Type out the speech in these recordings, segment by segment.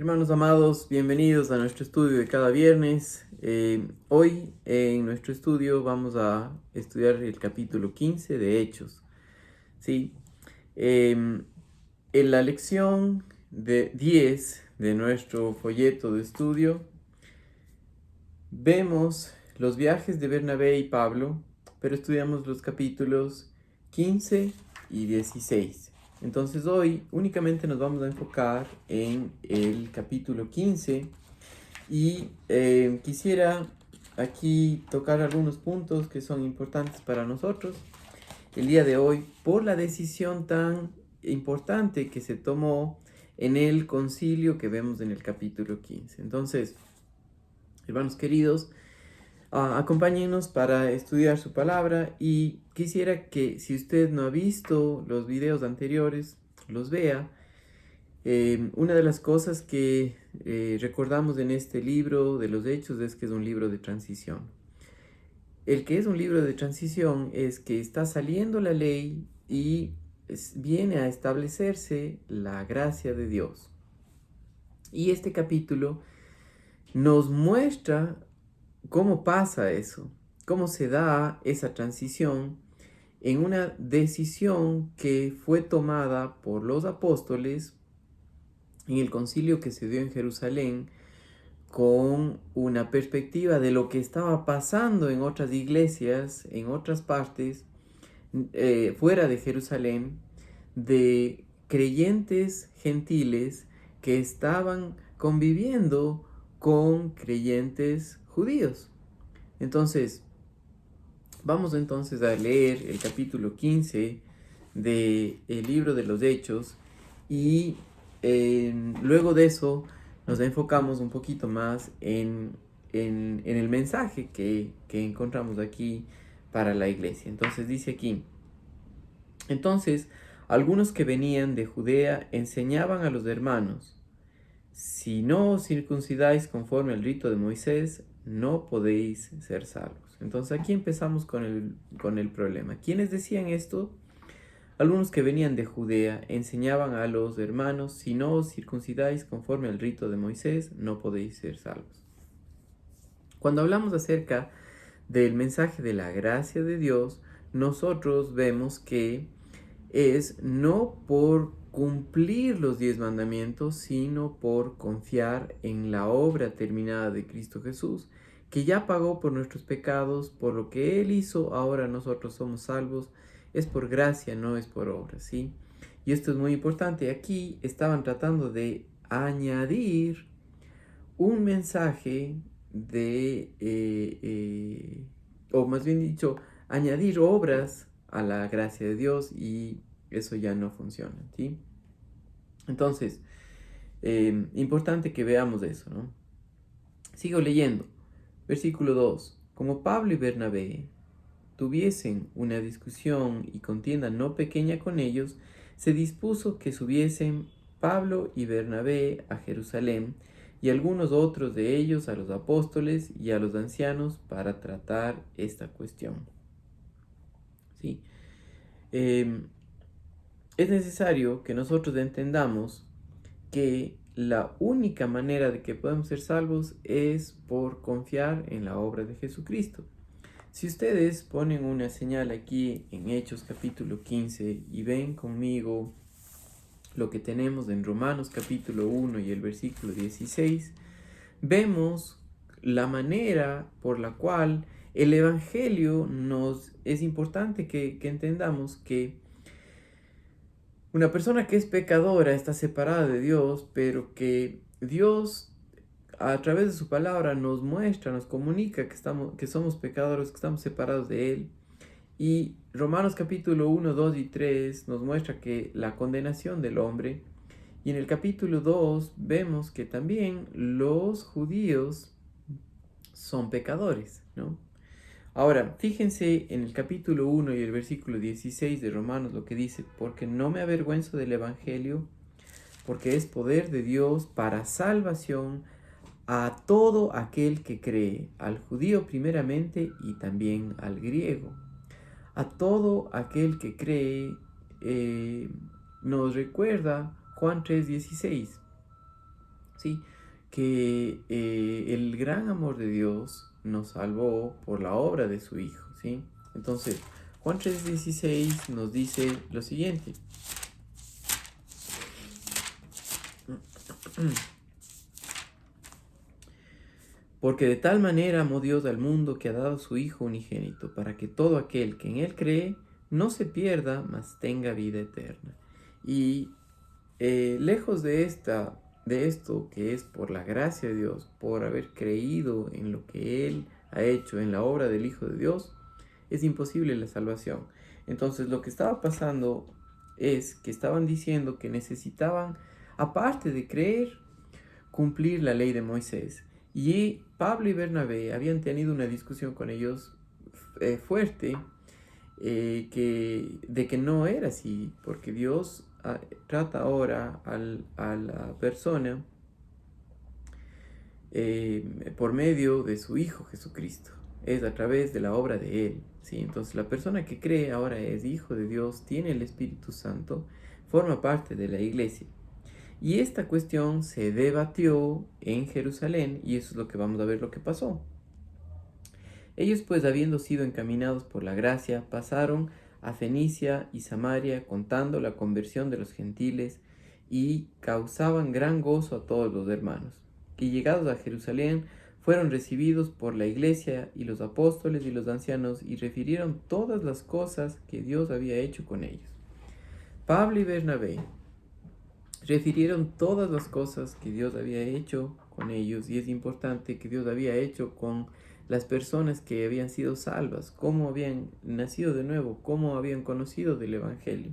Hermanos amados, bienvenidos a nuestro estudio de cada viernes. Hoy en nuestro estudio vamos a estudiar el capítulo 15 de Hechos. ¿Sí? En la lección de 10 de nuestro folleto de estudio vemos los viajes de Bernabé y Pablo, pero estudiamos los capítulos 15 y 16. Entonces hoy únicamente nos vamos a enfocar en el capítulo 15 y quisiera aquí tocar algunos puntos que son importantes para nosotros el día de hoy por la decisión tan importante que se tomó en el concilio que vemos en el capítulo 15. Entonces, hermanos queridos, acompáñenos para estudiar su palabra y quisiera que si usted no ha visto los videos anteriores, los vea. Una de las cosas que recordamos en este libro de los Hechos es que es un libro de transición. El que es un libro de transición es que está saliendo la ley y viene a establecerse la gracia de Dios. Y este capítulo nos muestra cómo pasa eso, cómo se da esa transición en una decisión que fue tomada por los apóstoles en el concilio que se dio en Jerusalén, con una perspectiva de lo que estaba pasando en otras iglesias, en otras partes, fuera de Jerusalén, de creyentes gentiles que estaban conviviendo con creyentes judíos. Entonces, vamos entonces a leer el capítulo 15 del libro de los Hechos y luego de eso nos enfocamos un poquito más en el mensaje que encontramos aquí para la iglesia. Entonces dice aquí, entonces algunos que venían de Judea enseñaban a los hermanos, si no os circuncidáis conforme al rito de Moisés, no podéis ser salvos. Entonces aquí empezamos con el problema. ¿Quiénes decían esto? Algunos que venían de Judea enseñaban a los hermanos, si no os circuncidáis conforme al rito de Moisés, no podéis ser salvos. Cuando hablamos acerca del mensaje de la gracia de Dios, nosotros vemos que es no por cumplir los 10 mandamientos, sino por confiar en la obra terminada de Cristo Jesús, que ya pagó por nuestros pecados, por lo que Él hizo, ahora nosotros somos salvos, es por gracia, no es por obra, ¿sí? Y esto es muy importante. Aquí estaban tratando de añadir un mensaje o más bien dicho, añadir obras a la gracia de Dios y eso ya no funciona, ¿sí? Entonces, importante que veamos eso, ¿no? Sigo leyendo. Versículo 2. Como Pablo y Bernabé tuviesen una discusión y contienda no pequeña con ellos, se dispuso que subiesen Pablo y Bernabé a Jerusalén y algunos otros de ellos a los apóstoles y a los ancianos para tratar esta cuestión. ¿Sí? Es necesario que nosotros entendamos que la única manera de que podemos ser salvos es por confiar en la obra de Jesucristo. Si ustedes ponen una señal aquí en Hechos capítulo 15 y ven conmigo lo que tenemos en Romanos capítulo 1 y el versículo 16, vemos la manera por la cual el Evangelio es importante que entendamos que una persona que es pecadora está separada de Dios, pero que Dios a través de su palabra nos muestra, nos comunica que somos pecadores, que estamos separados de Él. Y Romanos capítulo 1, 2 y 3 nos muestra que la condenación del hombre. Y en el capítulo 2 vemos que también los judíos son pecadores, ¿no? Ahora, fíjense en el capítulo 1 y el versículo 16 de Romanos lo que dice, porque no me avergüenzo del Evangelio, porque es poder de Dios para salvación a todo aquel que cree, al judío primeramente y también al griego. A todo aquel que cree, nos recuerda Juan 3:16. ¿sí? Que el gran amor de Dios nos salvó por la obra de su Hijo, ¿sí? Entonces, Juan 3:16 nos dice lo siguiente. Porque de tal manera amó Dios al mundo que ha dado a su Hijo unigénito, para que todo aquel que en Él cree no se pierda, mas tenga vida eterna. Y lejos de esto que es por la gracia de Dios, por haber creído en lo que Él ha hecho, en la obra del Hijo de Dios, es imposible la salvación. Entonces lo que estaba pasando es que estaban diciendo que necesitaban, aparte de creer, cumplir la ley de Moisés. Y Pablo y Bernabé habían tenido una discusión con ellos fuerte, de que no era así, porque Dios trata ahora a la persona por medio de su Hijo Jesucristo. Es a través de la obra de Él, ¿sí? Entonces la persona que cree ahora es hijo de Dios, tiene el Espíritu Santo, forma parte de la iglesia. Y esta cuestión se debatió en Jerusalén y eso es lo que vamos a ver lo que pasó. Ellos pues habiendo sido encaminados por la gracia, pasaron a Fenicia y Samaria contando la conversión de los gentiles y causaban gran gozo a todos los hermanos. Y llegados a Jerusalén, fueron recibidos por la iglesia y los apóstoles y los ancianos y refirieron todas las cosas que Dios había hecho con ellos. Pablo y Bernabé refirieron todas las cosas que Dios había hecho con ellos, y es importante que Dios había hecho con las personas que habían sido salvas, cómo habían nacido de nuevo, cómo habían conocido del Evangelio.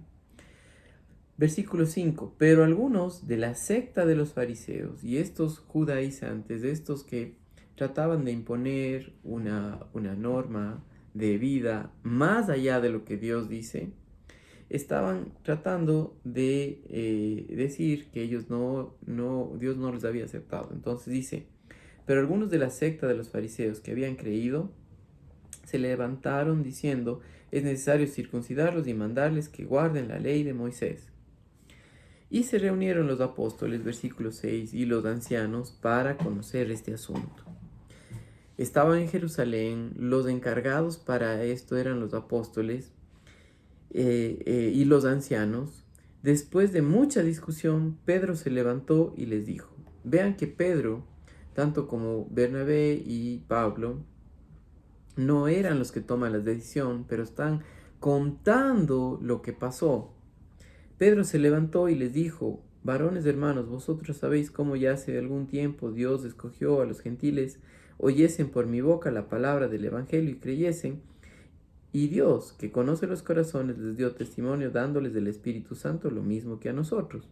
Versículo 5. Pero algunos de la secta de los fariseos y estos judaizantes, estos que trataban de imponer una norma de vida más allá de lo que Dios dice, estaban tratando de decir que ellos Dios no les había aceptado. Entonces dice, pero algunos de la secta de los fariseos que habían creído se levantaron diciendo, es necesario circuncidarlos y mandarles que guarden la ley de Moisés. Y se reunieron los apóstoles, versículo 6, y los ancianos para conocer este asunto. Estaban en Jerusalén, los encargados para esto eran los apóstoles, y los ancianos. Después de mucha discusión, Pedro se levantó y les dijo, vean que Pedro, tanto como Bernabé y Pablo, no eran los que toman la decisión, pero están contando lo que pasó. Pedro se levantó y les dijo, varones hermanos, vosotros sabéis cómo ya hace algún tiempo Dios escogió a los gentiles, oyesen por mi boca la palabra del Evangelio y creyesen. Y Dios, que conoce los corazones, les dio testimonio dándoles del Espíritu Santo lo mismo que a nosotros.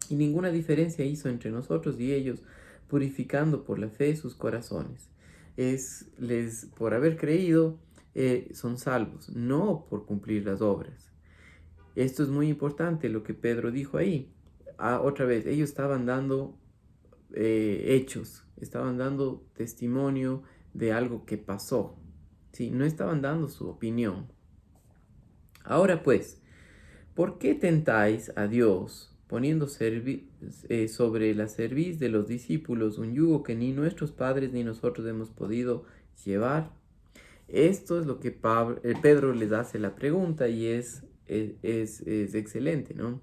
Y ninguna diferencia hizo entre nosotros y ellos, purificando por la fe sus corazones. Por haber creído, son salvos, no por cumplir las obras. Esto es muy importante lo que Pedro dijo ahí. Otra vez, ellos estaban dando hechos, estaban dando testimonio de algo que pasó. Sí, no estaban dando su opinión. Ahora pues, ¿por qué tentáis a Dios poniendo sobre la cerviz de los discípulos un yugo que ni nuestros padres ni nosotros hemos podido llevar? Esto es lo que Pedro les hace la pregunta y es excelente, ¿no?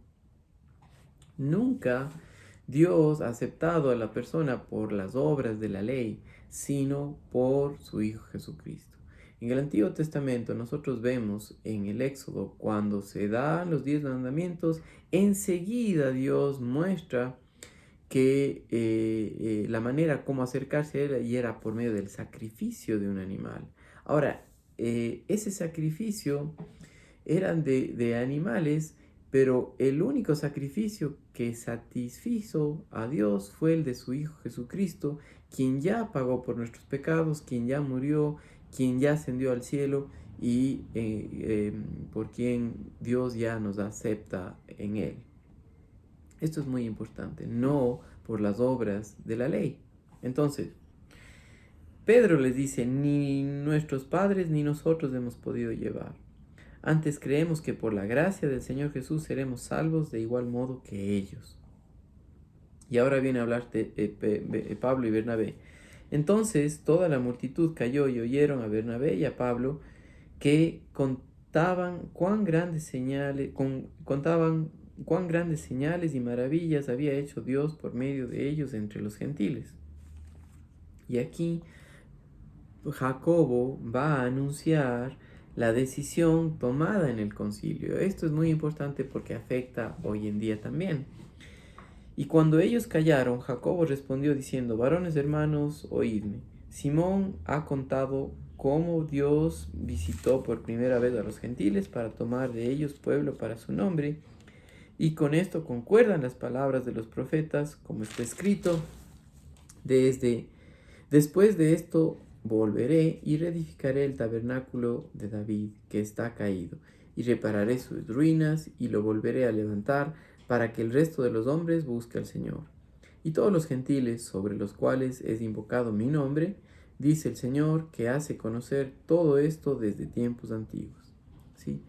Nunca Dios ha aceptado a la persona por las obras de la ley, sino por su Hijo Jesucristo. En el Antiguo Testamento nosotros vemos en el Éxodo, cuando se dan los 10 mandamientos, enseguida Dios muestra que la manera como acercarse a Él y era por medio del sacrificio de un animal. Ahora, ese sacrificio eran de animales, pero el único sacrificio que satisfizo a Dios fue el de su Hijo Jesucristo, quien ya pagó por nuestros pecados, quien ya murió, quien ya ascendió al cielo y por quien Dios ya nos acepta en Él. Esto es muy importante, no por las obras de la ley. Entonces, Pedro les dice, ni nuestros padres ni nosotros hemos podido llevar. Antes creemos que por la gracia del Señor Jesús seremos salvos de igual modo que ellos. Y ahora viene a hablar de Pablo y Bernabé. Entonces toda la multitud cayó y oyeron a Bernabé y a Pablo que contaban cuán grandes señales y maravillas había hecho Dios por medio de ellos entre los gentiles. Y aquí Jacobo va a anunciar la decisión tomada en el concilio. Esto es muy importante porque afecta hoy en día también. Y cuando ellos callaron, Jacobo respondió diciendo: varones hermanos, oídme. Simón ha contado cómo Dios visitó por primera vez a los gentiles para tomar de ellos pueblo para su nombre. Y con esto concuerdan las palabras de los profetas, como está escrito: después de esto volveré y reedificaré el tabernáculo de David, que está caído, y repararé sus ruinas y lo volveré a levantar, para que el resto de los hombres busque al Señor. Y todos los gentiles sobre los cuales es invocado mi nombre, dice el Señor, que hace conocer todo esto desde tiempos antiguos. ¿Sí?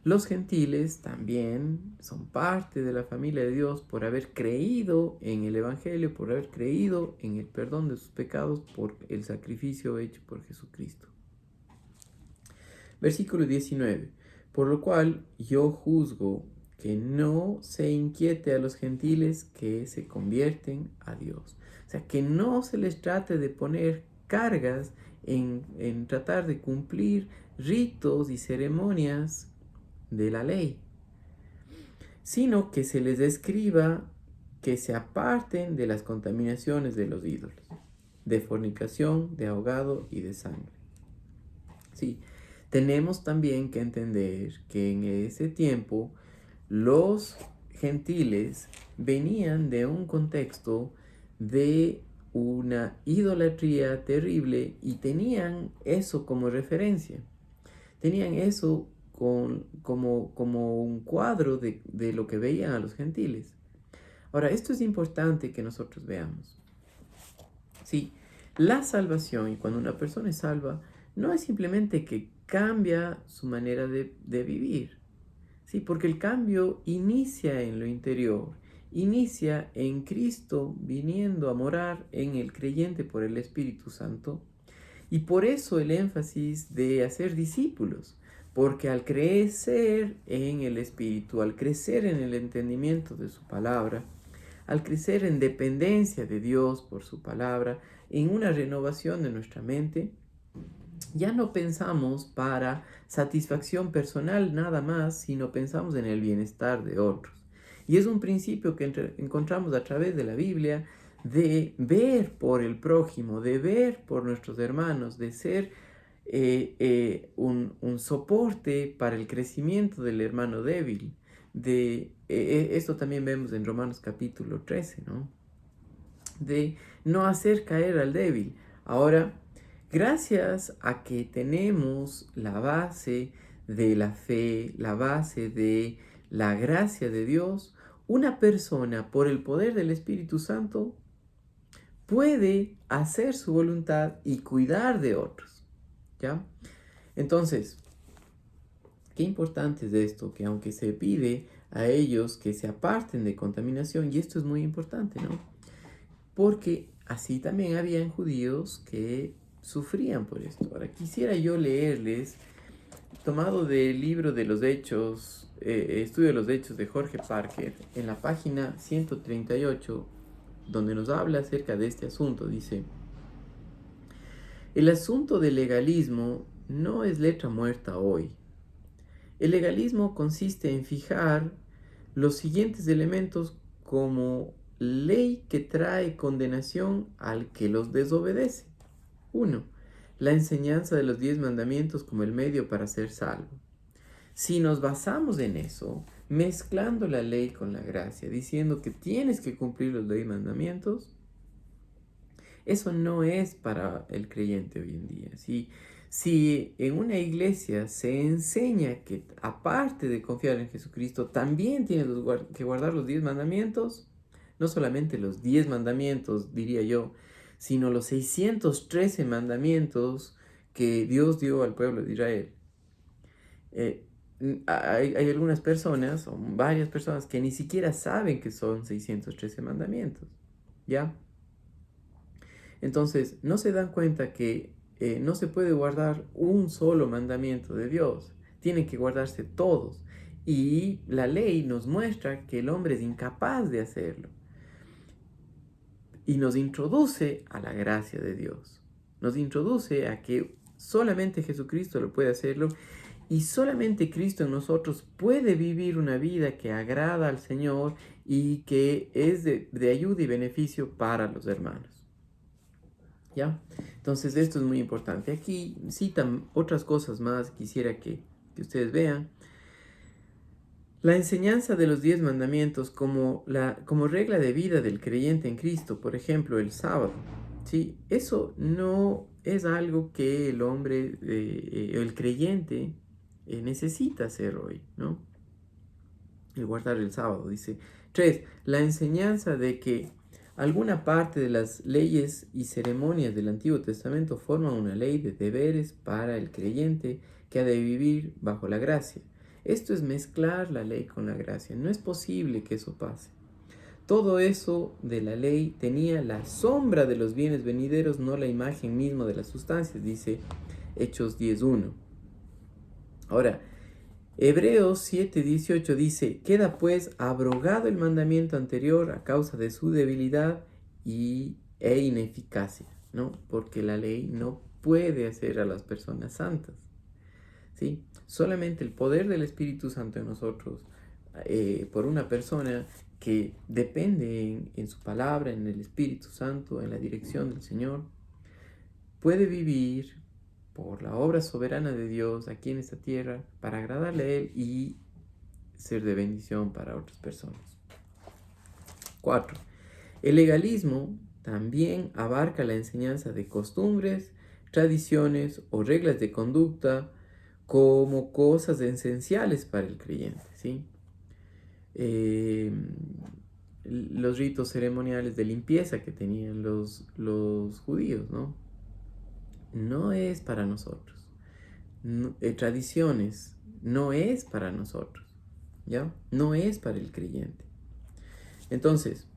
Los gentiles también son parte de la familia de Dios por haber creído en el Evangelio, por haber creído en el perdón de sus pecados por el sacrificio hecho por Jesucristo. Versículo 19. Por lo cual yo juzgo que no se inquiete a los gentiles que se convierten a Dios. O sea, que no se les trate de poner cargas en tratar de cumplir ritos y ceremonias de la ley, sino que se les escriba que se aparten de las contaminaciones de los ídolos, de fornicación, de ahogado y de sangre. Sí, tenemos también que entender que en ese tiempo los gentiles venían de un contexto de una idolatría terrible y tenían eso como referencia. Tenían eso como un cuadro de lo que veían a los gentiles. Ahora, esto es importante que nosotros veamos. Sí, la salvación, y cuando una persona es salva, no es simplemente que cambia su manera de vivir. Sí, porque el cambio inicia en lo interior, inicia en Cristo viniendo a morar en el creyente por el Espíritu Santo. Y por eso el énfasis de hacer discípulos, porque al crecer en el Espíritu, al crecer en el entendimiento de su palabra, al crecer en dependencia de Dios por su palabra, en una renovación de nuestra mente, ya no pensamos para satisfacción personal nada más, sino pensamos en el bienestar de otros. Y es un principio que encontramos a través de la Biblia, de ver por el prójimo, de ver por nuestros hermanos, de ser un soporte para el crecimiento del hermano débil. Esto también vemos en Romanos capítulo 13, ¿no? De no hacer caer al débil. Ahora, gracias a que tenemos la base de la fe, la base de la gracia de Dios, una persona por el poder del Espíritu Santo puede hacer su voluntad y cuidar de otros, ¿ya? Entonces, qué importante es esto, que aunque se pide a ellos que se aparten de contaminación, y esto es muy importante, ¿no? Porque así también habían judíos que sufrían por esto. Ahora quisiera yo leerles, tomado del libro de los Hechos, Estudio de los Hechos de Jorge Parker, en la página 138, donde nos habla acerca de este asunto. Dice: el asunto del legalismo no es letra muerta hoy. El legalismo consiste en fijar los siguientes elementos como ley que trae condenación al que los desobedece. 1. La enseñanza de los 10 mandamientos como el medio para ser salvo. Si nos basamos en eso, mezclando la ley con la gracia, diciendo que tienes que cumplir los 10 mandamientos, eso no es para el creyente hoy en día. Si en una iglesia se enseña que aparte de confiar en Jesucristo, también tienes que guardar los 10 mandamientos, no solamente los 10 mandamientos, diría yo, sino los 613 mandamientos que Dios dio al pueblo de Israel. hay algunas personas, o varias personas, que ni siquiera saben que son 613 mandamientos, ¿ya? Entonces, no se dan cuenta que no se puede guardar un solo mandamiento de Dios, tienen que guardarse todos. Y la ley nos muestra que el hombre es incapaz de hacerlo. Y nos introduce a la gracia de Dios. Nos introduce a que solamente Jesucristo lo puede hacerlo y solamente Cristo en nosotros puede vivir una vida que agrada al Señor y que es de ayuda y beneficio para los hermanos. ¿Ya? Entonces esto es muy importante. Aquí citan otras cosas más, quisiera que ustedes vean. La enseñanza de los 10 mandamientos como regla de vida del creyente en Cristo, por ejemplo, el sábado, ¿sí? Eso no es algo que el hombre, el creyente, necesita hacer hoy, ¿no? El guardar el sábado, dice. 3. La enseñanza de que alguna parte de las leyes y ceremonias del Antiguo Testamento forman una ley de deberes para el creyente que ha de vivir bajo la gracia. Esto es mezclar la ley con la gracia. No es posible que eso pase. Todo eso de la ley tenía la sombra de los bienes venideros, no la imagen misma de las sustancias, dice Hechos 10:1. Ahora, Hebreos 7:18 dice, queda pues abrogado el mandamiento anterior a causa de su debilidad e ineficacia, ¿no? Porque la ley no puede hacer a las personas santas, ¿sí? Solamente el poder del Espíritu Santo en nosotros, por una persona que depende en su palabra, en el Espíritu Santo, en la dirección del Señor, puede vivir por la obra soberana de Dios aquí en esta tierra para agradarle a Él y ser de bendición para otras personas. 4. El legalismo también abarca la enseñanza de costumbres, tradiciones o reglas de conducta como cosas esenciales para el creyente, ¿sí? Los ritos ceremoniales de limpieza que tenían los judíos, ¿no? No es para nosotros. Tradiciones no es para nosotros, ¿ya? No es para el creyente. Entonces,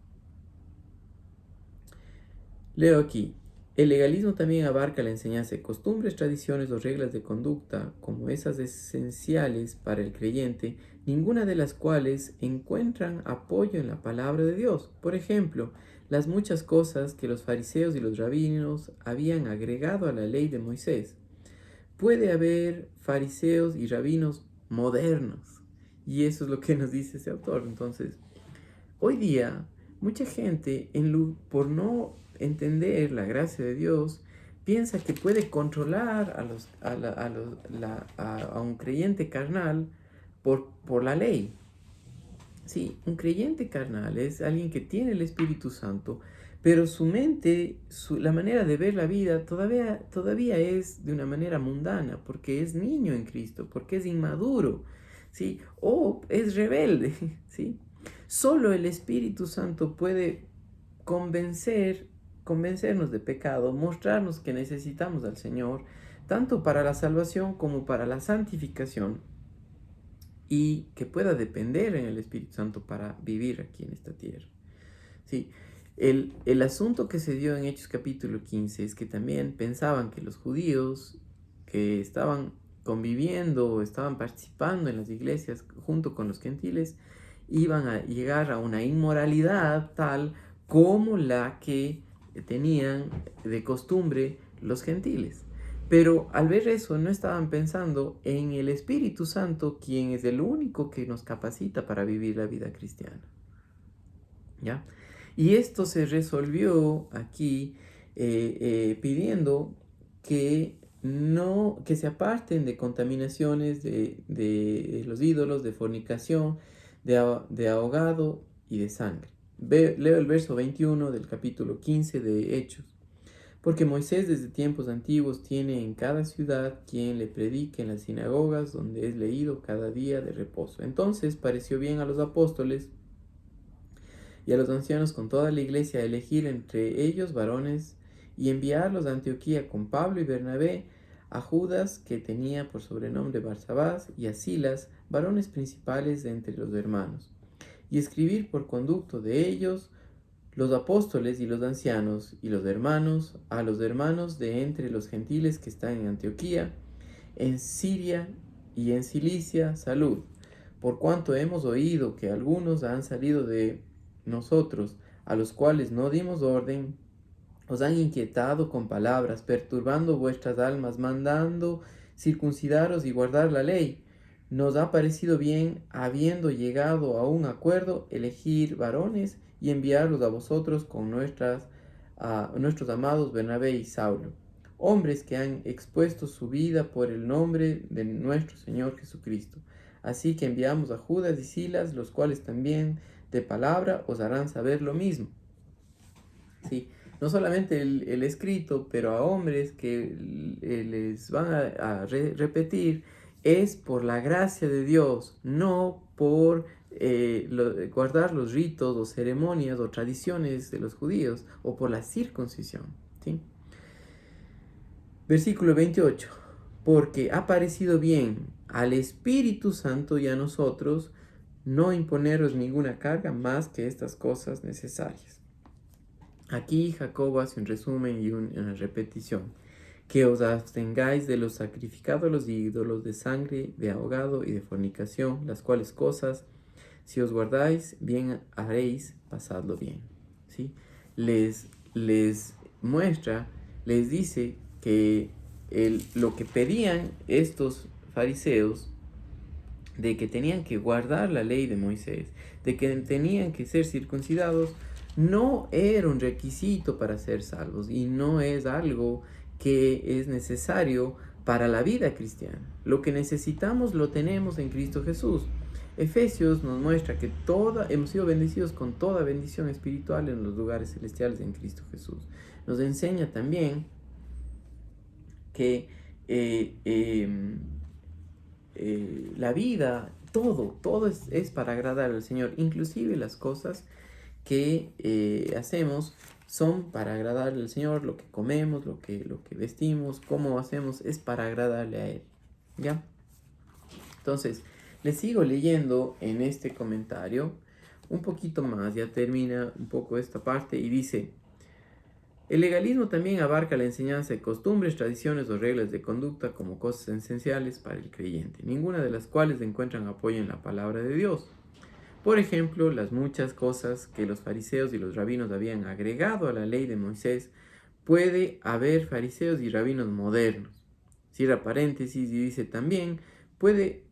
leo aquí. El legalismo también abarca la enseñanza de costumbres, tradiciones o reglas de conducta como esas esenciales para el creyente, ninguna de las cuales encuentran apoyo en la palabra de Dios. Por ejemplo, las muchas cosas que los fariseos y los rabinos habían agregado a la ley de Moisés. Puede haber fariseos y rabinos modernos, y eso es lo que nos dice ese autor. Entonces, hoy día, mucha gente, por no entender la gracia de Dios, piensa que puede controlar a un creyente carnal por la ley. Sí, un creyente carnal es alguien que tiene el Espíritu Santo, pero su mente, la manera de ver la vida todavía es de una manera mundana, porque es niño en Cristo, porque es inmaduro, ¿sí? O es rebelde, ¿sí? Solo el Espíritu Santo puede convencernos de pecado, mostrarnos que necesitamos al Señor, tanto para la salvación como para la santificación, y que pueda depender en el Espíritu Santo para vivir aquí en esta tierra. Sí, el asunto que se dio en Hechos capítulo 15 es que también pensaban que los judíos que estaban conviviendo o estaban participando en las iglesias junto con los gentiles iban a llegar a una inmoralidad tal como la que tenían de costumbre los gentiles. Pero al ver eso no estaban pensando en el Espíritu Santo, quien es el único que nos capacita para vivir la vida cristiana. ¿Ya? Y esto se resolvió aquí pidiendo que se aparten de contaminaciones de los ídolos, de fornicación, de ahogado y de sangre. Leo el verso 21 del capítulo 15 de Hechos. Porque Moisés desde tiempos antiguos tiene en cada ciudad quien le predique en las sinagogas donde es leído cada día de reposo. Entonces pareció bien a los apóstoles y a los ancianos con toda la iglesia elegir entre ellos varones y enviarlos a Antioquía con Pablo y Bernabé, a Judas, que tenía por sobrenombre Barsabás, y a Silas, varones principales de entre los hermanos, y escribir por conducto de ellos los apóstoles y los ancianos y los hermanos a los hermanos de entre los gentiles que están en Antioquía, en Siria y en Cilicia, salud, por cuanto hemos oído que algunos han salido de nosotros, a los cuales no dimos orden, os han inquietado con palabras, perturbando vuestras almas, mandando circuncidaros y guardar la ley. Nos ha parecido bien, habiendo llegado a un acuerdo, elegir varones y enviarlos a vosotros con nuestros amados Bernabé y Saulo, hombres que han expuesto su vida por el nombre de nuestro Señor Jesucristo. Así que enviamos a Judas y Silas, los cuales también de palabra os harán saber lo mismo. Sí, no solamente el escrito, pero a hombres que les van a repetir, es por la gracia de Dios, no por guardar los ritos o ceremonias o tradiciones de los judíos o por la circuncisión. ¿Sí? Versículo 28. Porque ha parecido bien al Espíritu Santo y a nosotros no imponeros ninguna carga más que estas cosas necesarias. Aquí Jacobo hace un resumen y una repetición. Que os abstengáis de los sacrificados a los ídolos, de sangre, de ahogado y de fornicación, las cuales cosas, si os guardáis, bien haréis, pasadlo bien. ¿Sí? Les muestra, les dice que lo que pedían estos fariseos, de que tenían que guardar la ley de Moisés, de que tenían que ser circuncidados, no era un requisito para ser salvos y no es algo que es necesario para la vida cristiana. Lo que necesitamos lo tenemos en Cristo Jesús. Efesios nos muestra que hemos sido bendecidos con toda bendición espiritual en los lugares celestiales en Cristo Jesús. Nos enseña también que la vida, todo es para agradar al Señor, inclusive las cosas que hacemos son para agradarle al Señor, lo que comemos, lo que vestimos, cómo hacemos, es para agradarle a Él, ¿ya? Entonces, les sigo leyendo en este comentario un poquito más, ya termina un poco esta parte y dice: el legalismo también abarca la enseñanza de costumbres, tradiciones o reglas de conducta como cosas esenciales para el creyente, ninguna de las cuales encuentran apoyo en la palabra de Dios. Por ejemplo, las muchas cosas que los fariseos y los rabinos habían agregado a la ley de Moisés. Puede haber fariseos y rabinos modernos. Cierra paréntesis y dice también, puede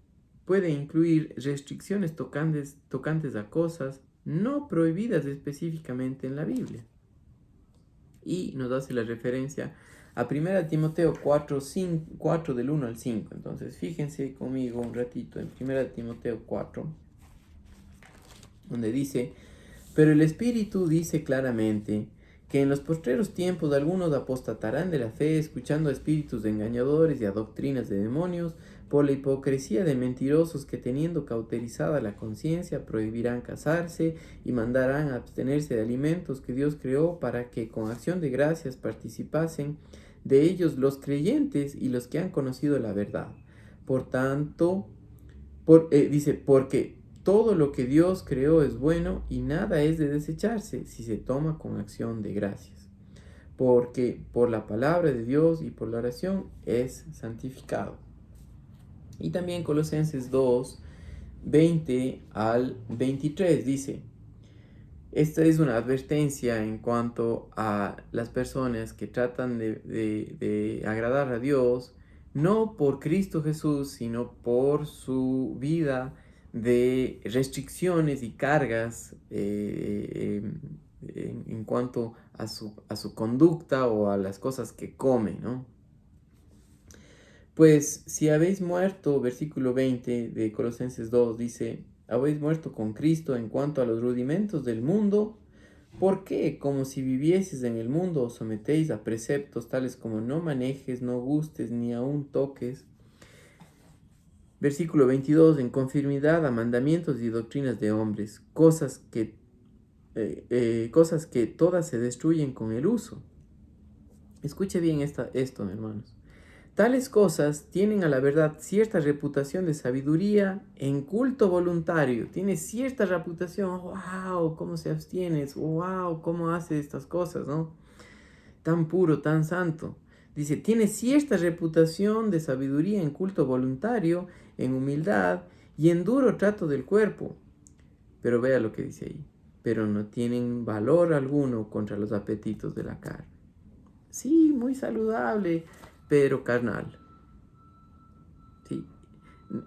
incluir restricciones tocantes a cosas no prohibidas específicamente en la Biblia. Y nos hace la referencia a 1 Timoteo 4 del 1 al 5. Entonces, fíjense conmigo un ratito en 1 Timoteo 4, donde dice: pero el Espíritu dice claramente que en los postreros tiempos algunos apostatarán de la fe, escuchando a espíritus engañadores y a doctrinas de demonios, por la hipocresía de mentirosos que, teniendo cauterizada la conciencia, prohibirán casarse y mandarán a abstenerse de alimentos que Dios creó, para que con acción de gracias participasen de ellos los creyentes y los que han conocido la verdad. Por tanto, dice, porque todo lo que Dios creó es bueno y nada es de desecharse si se toma con acción de gracias, porque por la palabra de Dios y por la oración es santificado. Y también Colosenses 2, 20 al 23 dice: esta es una advertencia en cuanto a las personas que tratan de agradar a Dios, no por Cristo Jesús, sino por su vida de restricciones y cargas en cuanto a su conducta o a las cosas que come, ¿no? Pues si habéis muerto, versículo 20 de Colosenses 2 dice: habéis muerto con Cristo en cuanto a los rudimentos del mundo. ¿Por qué? Como si vivieses en el mundo, os sometéis a preceptos tales como no manejes, no gustes, ni aun toques. Versículo 22, en conformidad a mandamientos y doctrinas de hombres, cosas que todas se destruyen con el uso. Escuche bien esto, hermanos. Tales cosas tienen a la verdad cierta reputación de sabiduría en culto voluntario. Tiene cierta reputación. ¡Wow! ¿Cómo se abstiene? ¡Wow! ¿Cómo hace estas cosas? ¿No? Tan puro, tan santo. Dice, tiene cierta reputación de sabiduría en culto voluntario, en humildad y en duro trato del cuerpo. Pero vea lo que dice ahí. Pero no tienen valor alguno contra los apetitos de la carne. Sí, muy saludable, pero carnal. Sí,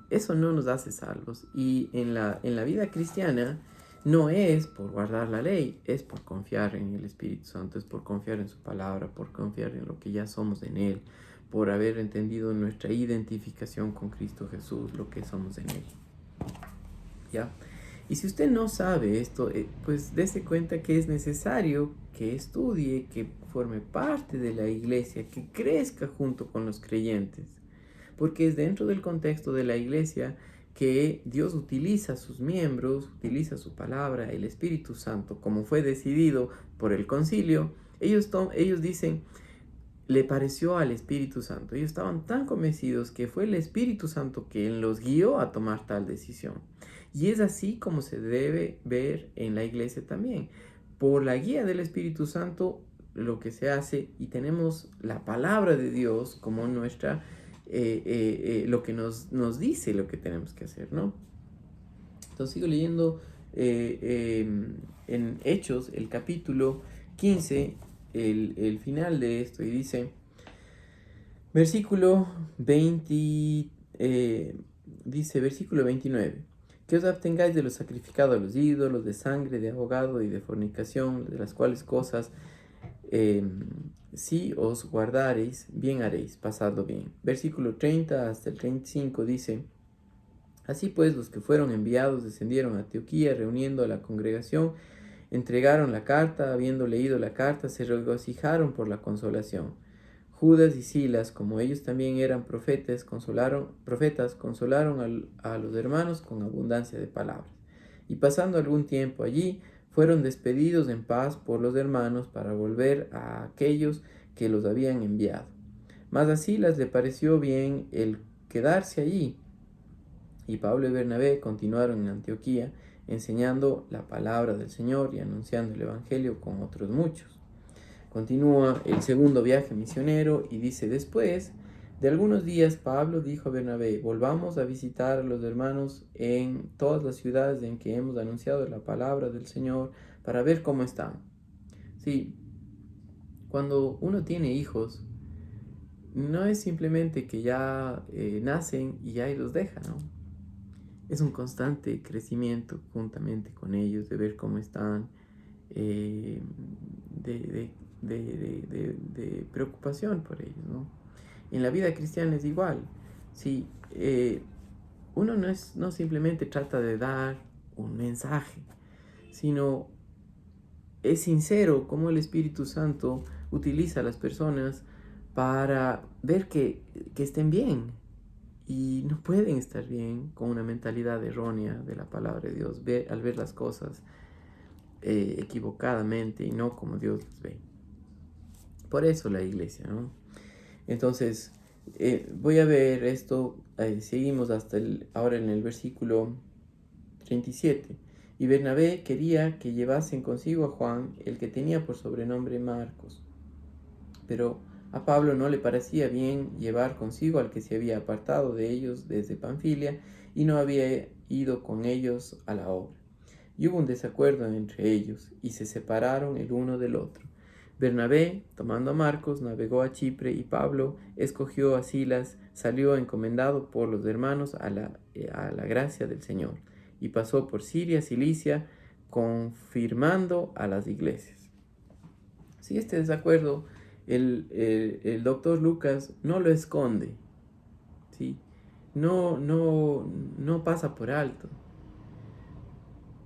eso no nos hace salvos. Y en la vida cristiana no es por guardar la ley, es por confiar en el Espíritu Santo, es por confiar en su palabra, por confiar en lo que ya somos en Él, por haber entendido nuestra identificación con Cristo Jesús, lo que somos en Él. ¿Ya? Y si usted no sabe esto, pues dése cuenta que es necesario que estudie, que forme parte de la iglesia, que crezca junto con los creyentes. Porque es dentro del contexto de la iglesia que Dios utiliza a sus miembros, utiliza su palabra, el Espíritu Santo, como fue decidido por el concilio. Ellos dicen, le pareció al Espíritu Santo. Ellos estaban tan convencidos que fue el Espíritu Santo quien los guió a tomar tal decisión. Y es así como se debe ver en la iglesia también. Por la guía del Espíritu Santo, lo que se hace, y tenemos la palabra de Dios como nuestra, lo que nos dice lo que tenemos que hacer, ¿no? Entonces sigo leyendo en Hechos, el capítulo 15, el final de esto, y dice, versículo 20, versículo 29, que os abstengáis de lo sacrificado a los ídolos, de sangre, de ahogado y de fornicación, de las cuales cosas si os guardareis, bien haréis, pasadlo bien. Versículo 30 hasta el 35 dice, así pues los que fueron enviados descendieron a Antioquía, reuniendo a la congregación, entregaron la carta, habiendo leído la carta, se regocijaron por la consolación. Judas y Silas, como ellos también eran profetas, consolaron a los hermanos con abundancia de palabras. Y pasando algún tiempo allí, fueron despedidos en paz por los hermanos para volver a aquellos que los habían enviado. Mas a Silas le pareció bien el quedarse allí, y Pablo y Bernabé continuaron en Antioquía, enseñando la palabra del Señor y anunciando el Evangelio con otros muchos. Continúa el segundo viaje misionero y dice, después de algunos días Pablo dijo a Bernabé, volvamos a visitar a los hermanos en todas las ciudades en que hemos anunciado la palabra del Señor para ver cómo están. Sí, cuando uno tiene hijos, no es simplemente que ya nacen y ahí los deja, ¿no? Es un constante crecimiento juntamente con ellos, de ver cómo están, de preocupación por ellos, ¿no? En la vida cristiana es igual. Si uno no simplemente trata de dar un mensaje, sino es sincero cómo el Espíritu Santo utiliza a las personas para ver que estén bien. Y no pueden estar bien con una mentalidad errónea de la palabra de Dios, al ver las cosas equivocadamente y no como Dios las ve. Por eso la iglesia, ¿no? Entonces, voy a ver esto, seguimos hasta ahora en el versículo 37. Y Bernabé quería que llevasen consigo a Juan, el que tenía por sobrenombre Marcos. Pero a Pablo no le parecía bien llevar consigo al que se había apartado de ellos desde Panfilia y no había ido con ellos a la obra. Y hubo un desacuerdo entre ellos, y se separaron el uno del otro. Bernabé, tomando a Marcos, navegó a Chipre, y Pablo escogió a Silas, salió encomendado por los hermanos a la gracia del Señor, y pasó por Siria, Cilicia, confirmando a las iglesias. Si este desacuerdo, el doctor Lucas no lo esconde, ¿sí? No pasa por alto.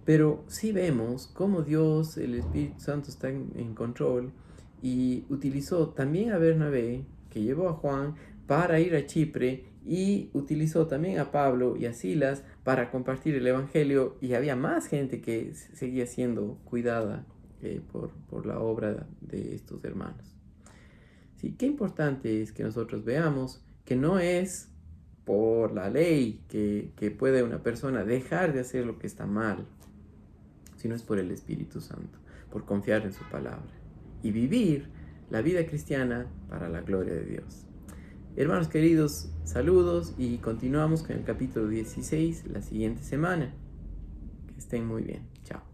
Pero sí vemos cómo Dios, el Espíritu Santo, está en control y utilizó también a Bernabé, que llevó a Juan, para ir a Chipre, y utilizó también a Pablo y a Silas para compartir el Evangelio, y había más gente que seguía siendo cuidada por la obra de estos hermanos. Sí, qué importante es que nosotros veamos que no es por la ley que puede una persona dejar de hacer lo que está mal, sino es por el Espíritu Santo, por confiar en su palabra y vivir la vida cristiana para la gloria de Dios. Hermanos queridos, saludos y continuamos con el capítulo 16 la siguiente semana. Que estén muy bien. Chao.